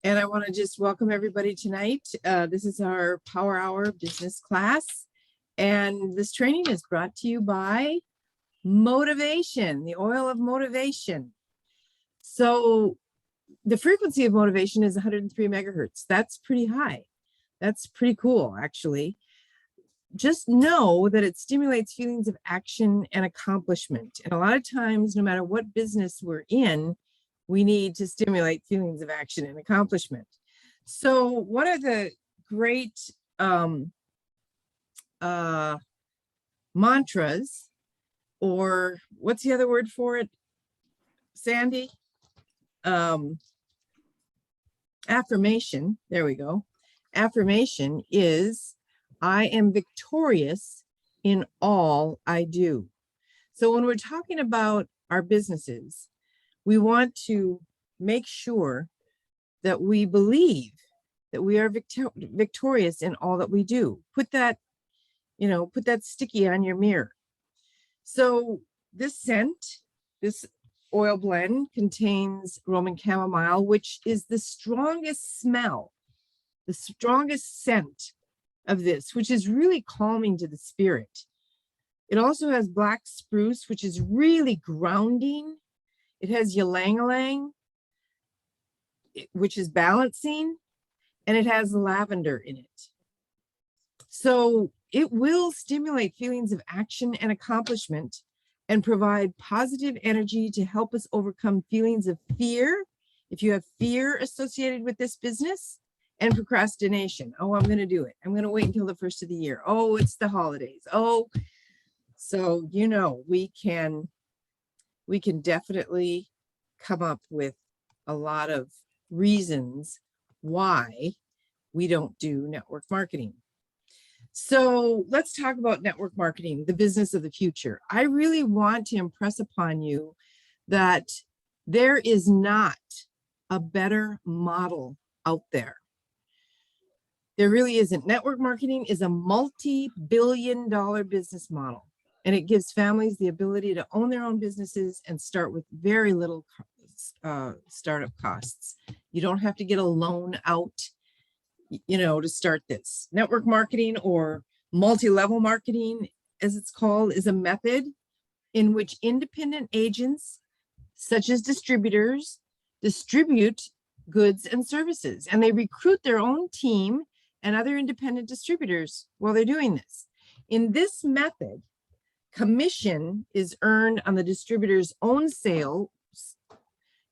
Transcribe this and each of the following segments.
And I want to just welcome everybody tonight. This is our Power Hour business class. And this training is brought to you by motivation, the oil of motivation. So the frequency of motivation is 103 megahertz. That's pretty high. That's pretty cool, actually. Just know that it stimulates feelings of action and accomplishment. And a lot of times, no matter what business we're in, we need to stimulate feelings of action and accomplishment. So one of the great mantras, or what's the other word for it, Sandy? Affirmation, there we go. Affirmation is, I am victorious in all I do. So when we're talking about our businesses, we want to make sure that we believe that we are victorious in all that we do. Put that, put that sticky on your mirror. So this scent, this oil blend contains Roman chamomile, which is the strongest smell, the strongest scent of this, which is really calming to the spirit. It also has black spruce, which is really grounding. It has ylang-ylang, which is balancing, and it has lavender in it. So it will stimulate feelings of action and accomplishment and provide positive energy to help us overcome feelings of fear. If you have fear associated with this business, and procrastination. Oh, I'm going to do it. I'm going to wait until the first of the year. Oh, it's the holidays. Oh, so, we can definitely come up with a lot of reasons why we don't do network marketing. So let's talk about network marketing, the business of the future. I really want to impress upon you that there is not a better model out there. There really isn't. Network marketing is a multi-billion-dollar business model, and it gives families the ability to own their own businesses and start with very little startup costs. You don't have to get a loan out, to start this. Network marketing, or multi-level marketing, as it's called, is a method in which independent agents, such as distributors, distribute goods and services, and they recruit their own team and other independent distributors while they're doing this. In this method, commission is earned on the distributor's own sales,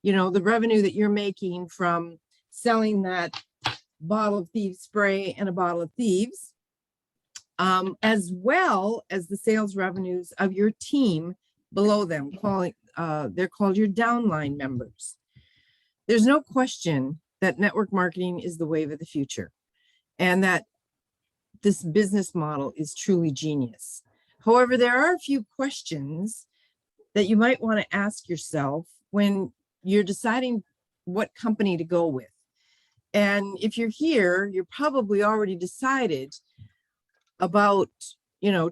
the revenue that you're making from selling that bottle of Thieves spray and a bottle of Thieves, as well as the sales revenues of your team below them. They're called your downline members. There's no question that network marketing is the wave of the future, and that this business model is truly genius. However, there are a few questions that you might want to ask yourself when you're deciding what company to go with. And if you're here, you're probably already decided about,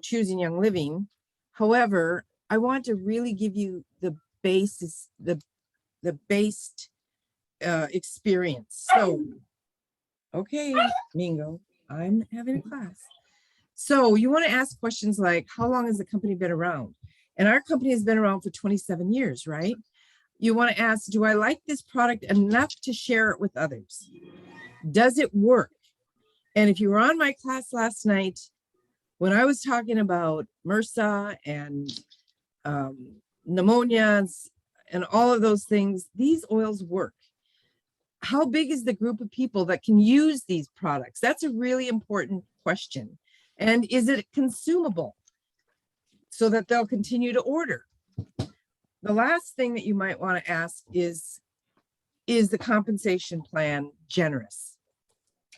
choosing Young Living. However, I want to really give you the basis, the based experience. So, okay, Mingo, I'm having a class. So you want to ask questions like, how long has the company been around? And our company has been around for 27 years, right? You want to ask, do I like this product enough to share it with others? Does it work? And if you were on my class last night, when I was talking about MRSA and pneumonias and all of those things, these oils work. How big is the group of people that can use these products? That's a really important question. And is it consumable so that they'll continue to order? The last thing that you might want to ask is the compensation plan generous?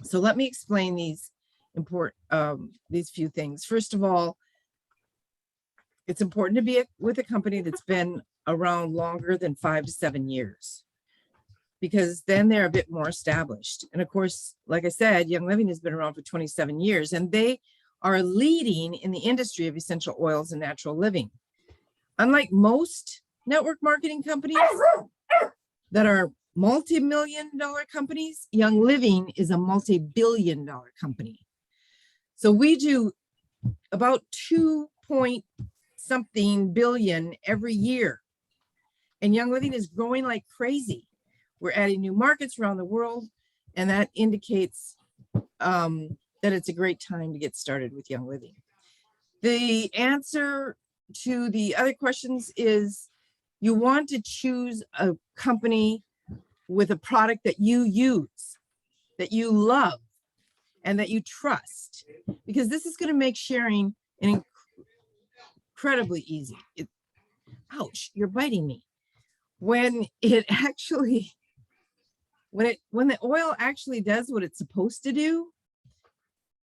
So let me explain these few things. First of all, it's important to be with a company that's been around longer than 5 to 7 years, because then they're a bit more established. And of course, like I said, Young Living has been around for 27 years, and they are leading in the industry of essential oils and natural living. Unlike most network marketing companies that are multi-million-dollar companies. Young Living is a multi-billion-dollar company. So we do about 2 point something billion every year. And Young Living is growing like crazy. We're adding new markets around the world, and that indicates that it's a great time to get started with Young Living. The answer to the other questions is you want to choose a company with a product that you use, that you love, and that you trust, because this is going to make sharing incredibly easy. Ouch, you're biting me. When the oil actually does what it's supposed to do,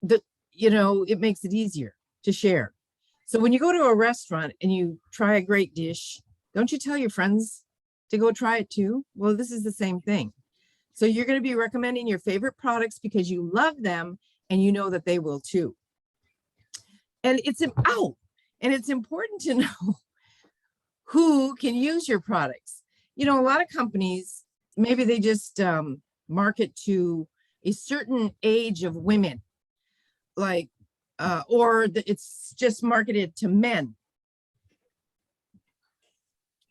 it makes it easier to share. So when you go to a restaurant and you try a great dish, don't you tell your friends to go try it too? Well, this is the same thing. So you're going to be recommending your favorite products because you love them and you know that they will too. And it's important to know who can use your products. A lot of companies, maybe they just market to a certain age of women, like, or it's just marketed to men.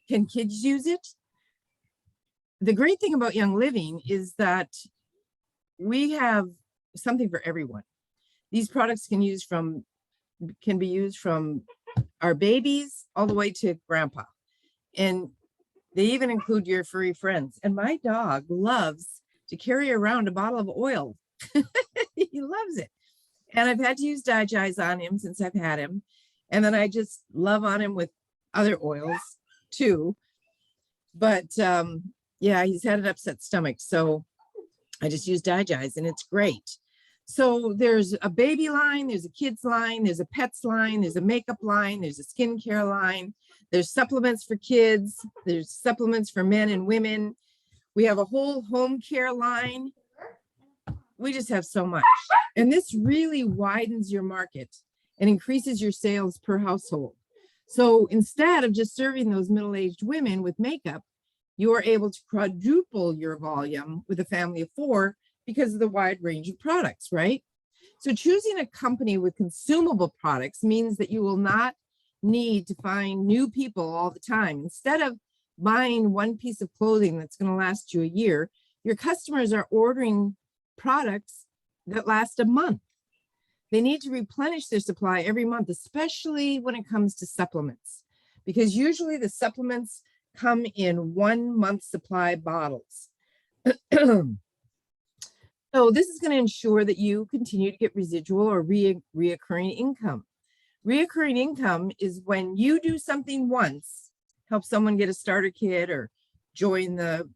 Can kids use it? The great thing about Young Living is that we have something for everyone. These products can be used from our babies all the way to grandpa. And they even include your furry friends. And my dog loves to carry around a bottle of oil. He loves it. And I've had to use Digest on him since I've had him. And then I just love on him with other oils too. But yeah, he's had an upset stomach. So I just use Digest and it's great. So there's a baby line, there's a kids line, there's a pets line, there's a makeup line, there's a skincare line, there's supplements for kids, there's supplements for men and women. We have a whole home care line. We just have so much. And this really widens your market and increases your sales per household. So instead of just serving those middle-aged women with makeup, you are able to quadruple your volume with a family of 4 because of the wide range of products, right? So choosing a company with consumable products means that you will not need to find new people all the time. Instead of buying one piece of clothing that's going to last you a year, your customers are ordering products that last a month. They need to replenish their supply every month, especially when it comes to supplements, because usually the supplements come in 1 month supply bottles. So this is going to ensure that you continue to get residual or reoccurring income. Reoccurring income is when you do something once, help someone get a starter kit or join the,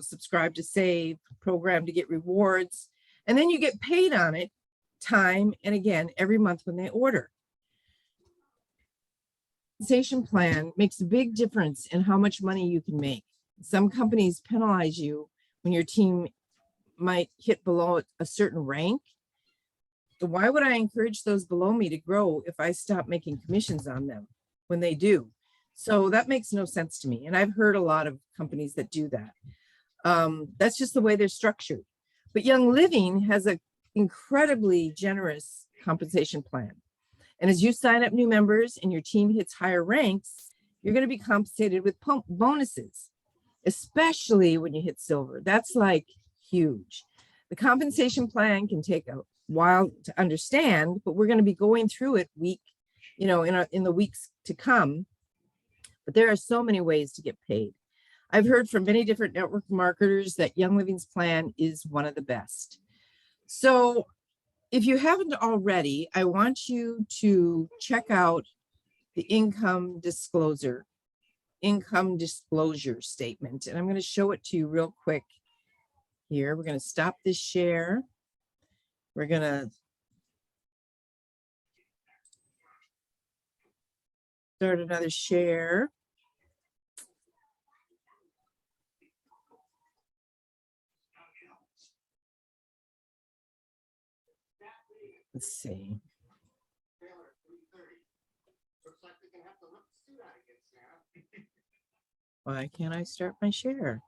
subscribe to save program to get rewards, and then you get paid on it time and again every month when they order. Compensation plan makes a big difference in how much money you can make. Some companies penalize you when your team might hit below a certain rank. So why would I encourage those below me to grow if I stop making commissions on them when they do? So that makes no sense to me. And I've heard a lot of companies that do that. That's just the way they're structured. But Young Living has an incredibly generous compensation plan. And as you sign up new members and your team hits higher ranks, you're going to be compensated with bonuses, especially when you hit silver. That's like huge. The compensation plan can take a while to understand, but we're going to be going through it in the weeks to come. But there are so many ways to get paid. I've heard from many different network marketers that Young Living's plan is one of the best. So if you haven't already, I want you to check out the income disclosure statement. And I'm going to show it to you real quick here. We're going to stop this share. We're going to start another share. Let's see. Why can't I start my share?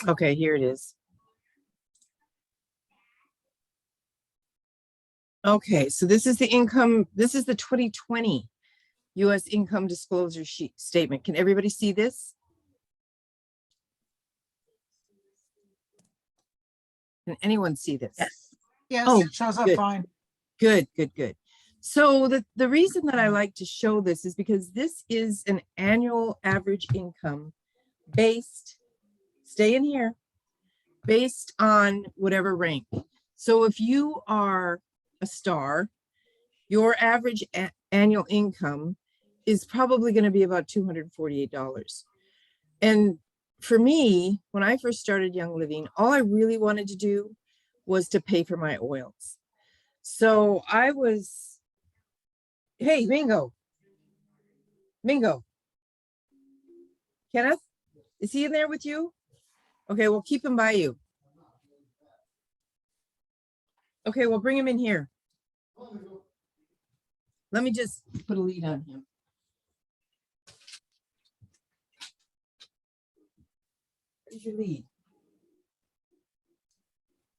Okay, here it is. Okay, so this is the income. This is the 2020 U.S. income disclosure sheet statement. Can everybody see this? Can anyone see this? Yes. Yes, Oh, it shows up good. fine. Good, good, good. So the reason that I like to show this is because this is an annual average income based, stay in here, based on whatever rank. So if you are a star, your average annual income is probably going to be about $248. And for me, when I first started Young Living, all I really wanted to do was to pay for my oils. So I was, hey, Mingo, Kenneth, is he in there with you? Okay, we'll keep him by you. Okay, we'll bring him in here. Let me just put a lead on him. Where's your lead?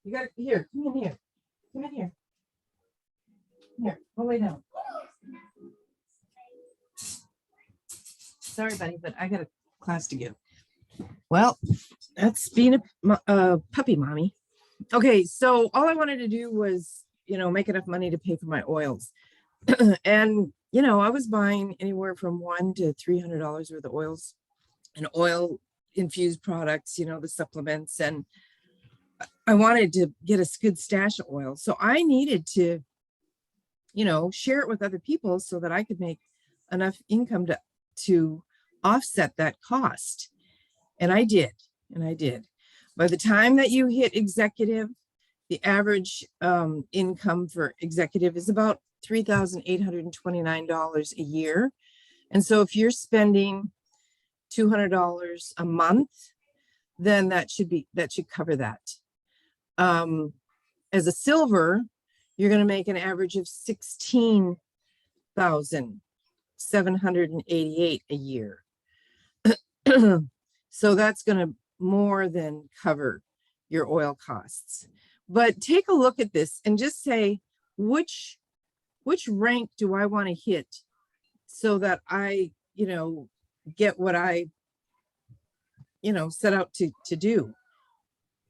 You got it here. Come in here. Come in here. Here, go lay down. Sorry, buddy, but I got a class to give. Well, that's being a puppy mommy. Okay, so all I wanted to do was, make enough money to pay for my oils. And, I was buying anywhere from $100 to $300 worth of oils and oil infused products, the supplements. And I wanted to get a good stash of oil. So I needed to, share it with other people so that I could make enough income to offset that cost. And I did. By the time that you hit executive, the average income for executive is about $3,829 a year. And so if you're spending $200 a month, then that should cover that. As a silver, you're going to make an average of $16,788 a year. So that's going to more than cover your oil costs. But take a look at this and just say, which rank do I want to hit so that I, get what I, set out to do.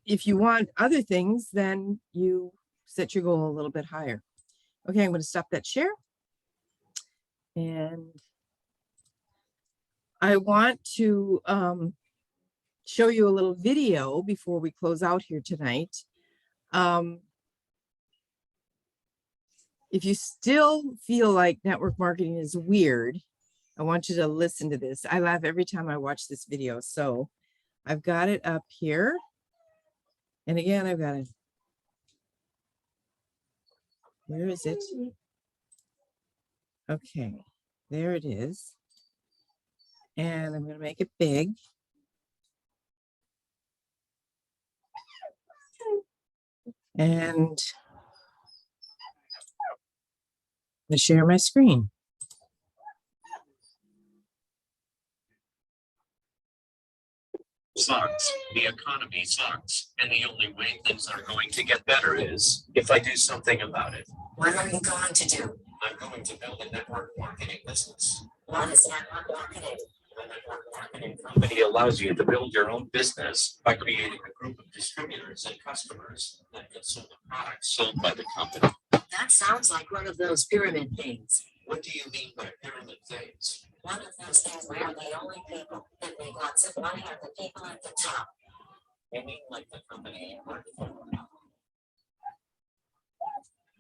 If you want other things, then you set your goal a little bit higher. Okay, I'm going to stop that share. And I want to show you a little video before we close out here tonight. If you still feel like network marketing is weird, I want you to listen to this. I laugh every time I watch this video. So I've got it up here. And again, I've got it. Where is it? Okay, there it is. And I'm going to make it big. And I share my screen. Sucks. The economy sucks. And the only way things are going to get better is if I do something about it. What are you going to do? I'm going to build a network marketing business. What is network marketing? A network marketing company allows you to build your own business by creating a group of distributors and customers that consume the products sold by the company. That sounds like one of those pyramid things. What do you mean by pyramid things? One of those things where the only people that make lots of money are the people at the top. You mean like the company you work for?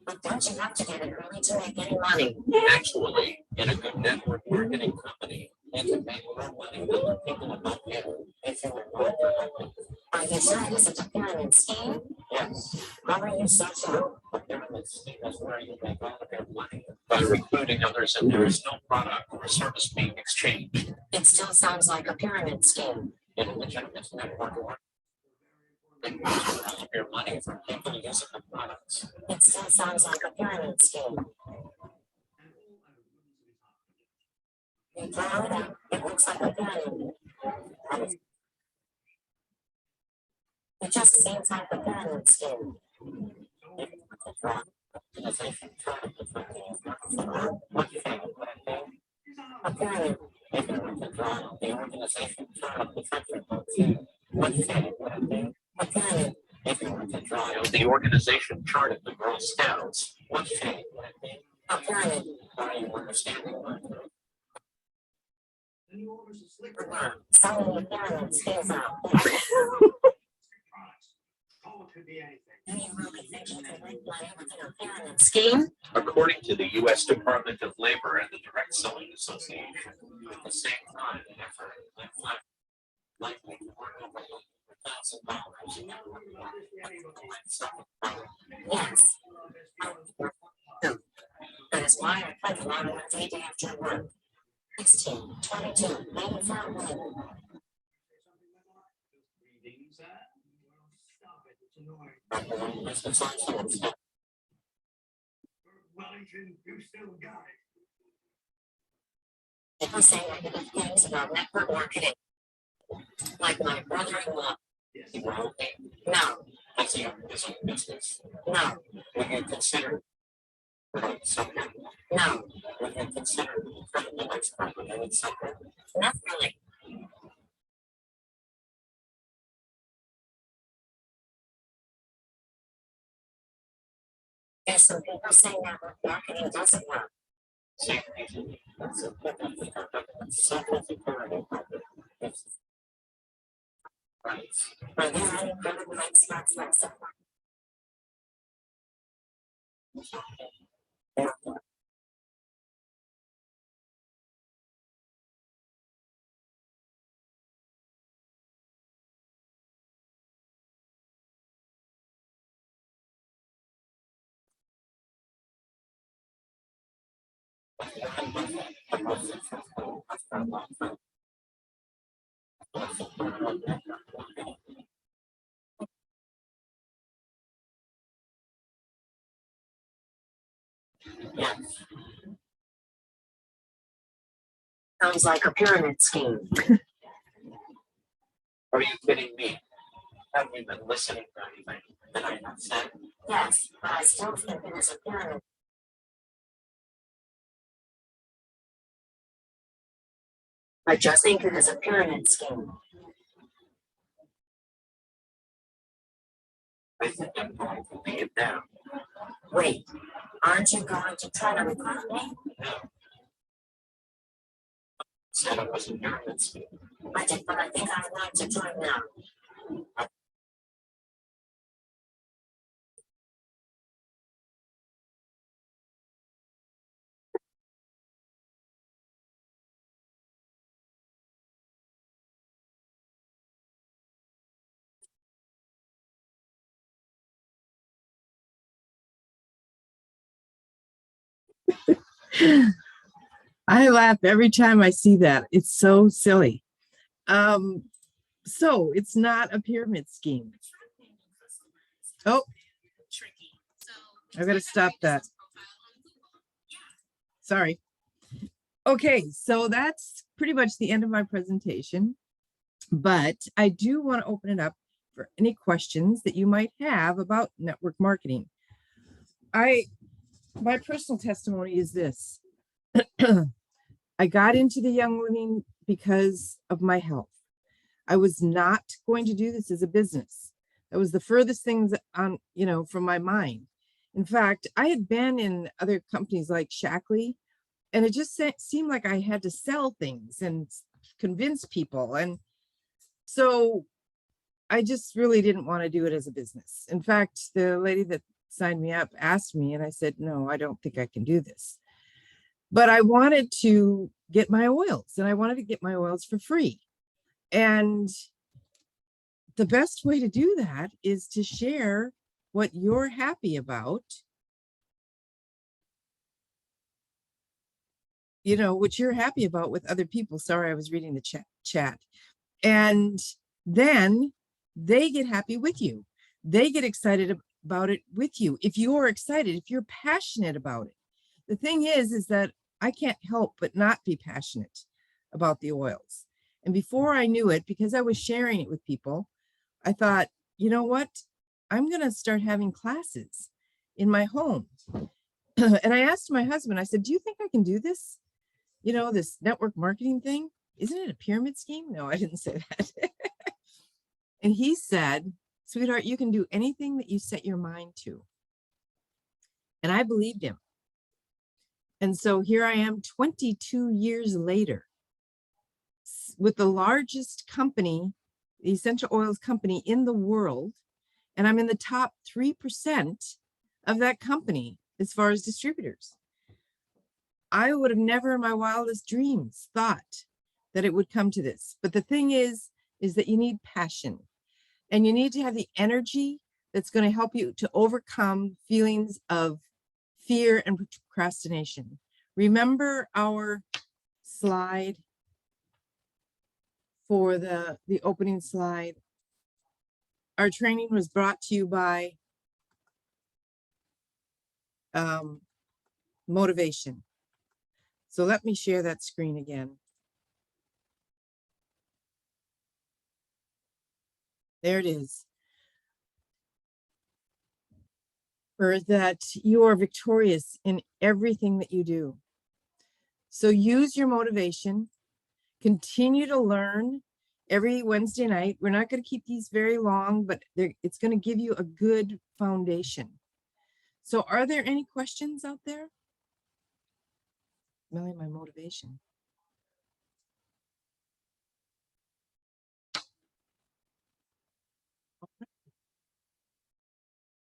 But don't you have to get in early to make any money? Actually, in a good network marketing company, you can make more money than the people above you if you reward correctly. Are you sure this is a pyramid scheme? Yes. How are you so sure? A pyramid scheme is where you make all of your money by recruiting others and there is no product or service being exchanged. It still sounds like a pyramid scheme. In a legitimate network They want you to keep your money from people using the products. It still sounds like a pyramid scheme. You draw it up, it looks like a pyramid. It just seems like a pyramid scheme. A pyramid. The organization chart of the country. A pyramid. The organization chart of the Girl Scouts. What shape? A pyramid. Are you understanding? Some of the pyramid schemes out. Do you really think you can make money within a pyramid scheme? According to the U.S. Department of Labor and the Direct Selling Association, at the same time, an effort likely to work over $100,000. Yes. That is why I play the lottery every day after work. 16, 22, 85 million. People say negative things about network marketing. Like my brother-in-law. No. That's your business. No. Would you consider something? No. Would you consider the expert in something? Not really. There's some people saying network marketing doesn't work. See? Are there any critical experts like someone? Sounds like a pyramid scheme. Are you kidding me? Have you been listening to anything that I have said? Yes, but I still think it is a pyramid. I just think it is a pyramid scheme. I think I'm going to lay it down. Wait, aren't you going to try to recruit me? No. Said it was a pyramid scheme. I did, but I think I'd like to join now. I laugh every time I see that. It's so silly. So it's not a pyramid scheme. Oh, I gotta stop that. Sorry. Okay, so that's pretty much the end of my presentation, but I do want to open it up for any questions that you might have about network marketing. My personal testimony is this. I got into the Young Living because of my health. I was not going to do this as a business. That was the furthest things on, from my mind. In fact, I had been in other companies like Shackley, and it just seemed like I had to sell things and convince people. And so I just really didn't want to do it as a business. In fact, the lady that signed me up asked me, and I said, no, I don't think I can do this. But I wanted to get my oils, and I wanted to get my oils for free. And the best way to do that is to share what you're happy about, what you're happy about with other people. Sorry, I was reading the chat. And then they get happy with you. They get excited about it with you. If you're excited, if you're passionate about it. The thing is that I can't help but not be passionate about the oils. And before I knew it, because I was sharing it with people, I thought, you know what? I'm going to start having classes in my home. And I asked my husband, I said, do you think I can do this? You know, this network marketing thing? Isn't it a pyramid scheme? No, I didn't say that. And he said, sweetheart, you can do anything that you set your mind to. And I believed him. And so here I am 22 years later with the largest company, the essential oils company in the world. And I'm in the top 3% of that company as far as distributors. I would have never in my wildest dreams thought that it would come to this. But the thing is that you need passion and you need to have the energy that's going to help you to overcome feelings of fear and procrastination. Remember our slide for the opening slide. Our training was brought to you by motivation. So let me share that screen again. There it is. Or that you are victorious in everything that you do. So use your motivation. Continue to learn every Wednesday night. We're not going to keep these very long, but it's going to give you a good foundation. So are there any questions out there? Really, my motivation.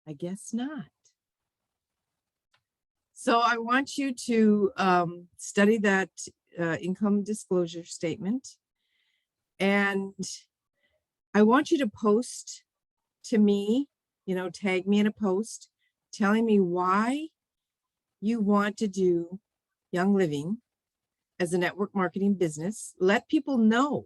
I guess not. So I want you to study that income disclosure statement. And I want you to post to me, you know, tag me in a post telling me why you want to do Young Living as a network marketing business. Let people know.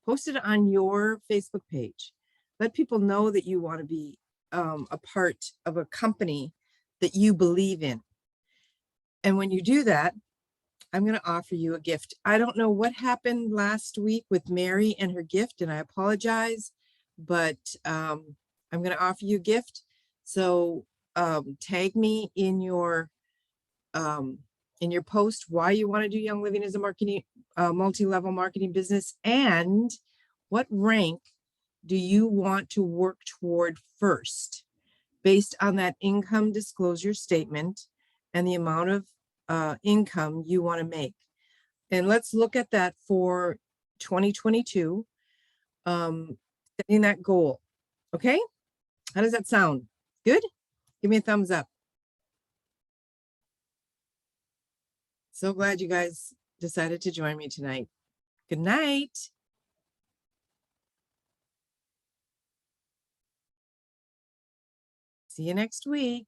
Post it on your Facebook page. Let people know that you want to be a part of a company that you believe in. And when you do that, I'm going to offer you a gift. I don't know what happened last week with Mary and her gift, and I apologize, but I'm going to offer you a gift. So tag me in your post why you want to do Young Living as a marketing multi-level marketing business, and what rank do you want to work toward first based on that income disclosure statement and the amount of income you want to make. And let's look at that for 2022, setting that goal. Okay, how does that sound? Good? Give me a thumbs up. So glad you guys decided to join me tonight. Good night. See you next week.